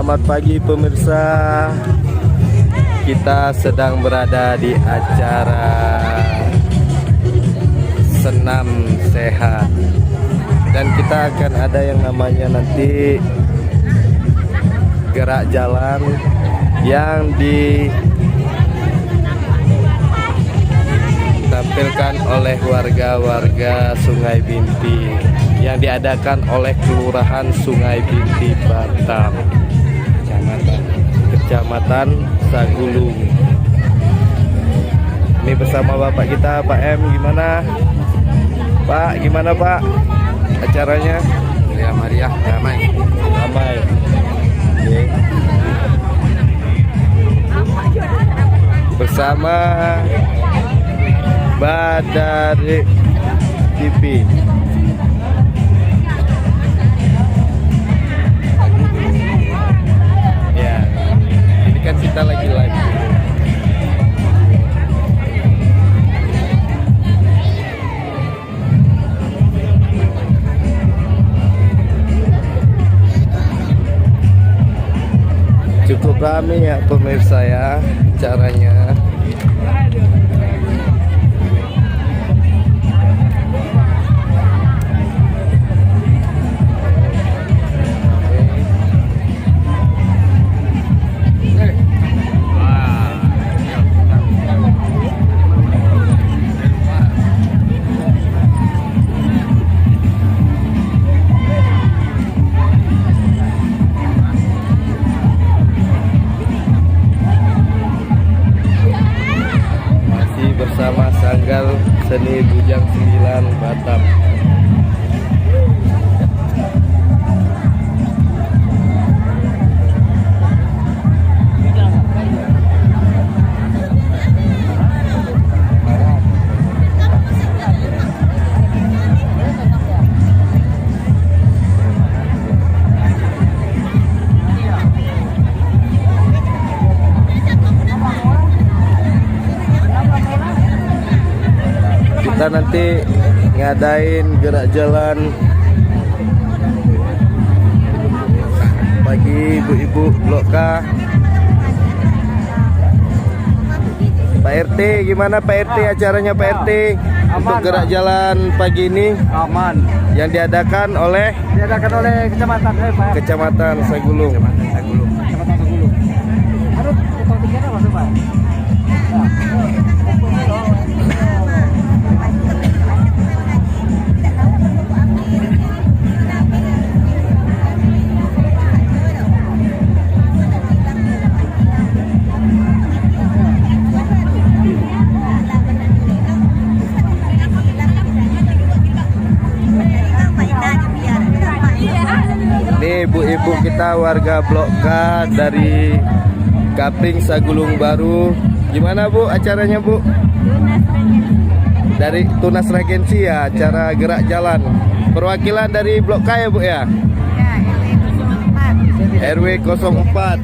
Selamat pagi pemirsa. Kita sedang berada di acara senam sehat. Dan kita akan ada yang namanya nanti gerak jalan yang ditampilkan oleh warga-warga Sungai Binti yang diadakan oleh Kelurahan Sungai Binti Batam, Kecamatan Sagulung. Ini bersama Bapak kita, Pak M. Gimana Pak? Gimana Pak acaranya? Ya, Maria, ramai. Ramai. Oke. Bersama Badari TV. Ya, ini kan kita lagi live. Cukup ramai ya pemirsa ya caranya. Bersama Sanggar Seni Bujang 9 Batam. Kita nanti ngadain gerak jalan bagi ibu-ibu Blok K. Pak RT, gimana Pak RT acaranya Pak RT untuk gerak jalan pagi ini? Aman. Yang diadakan oleh Kecamatan Kecamatan Sagulung. Kecamatan Sagulung. Harus potong tiket apa Pak? Ini ibu-ibu kita warga Blok K dari Kapling Sagulung Baru. Gimana Bu acaranya Bu? Dari Tunas Regensi ya, acara gerak jalan. Perwakilan dari Blok K ya Bu ya? RW 04.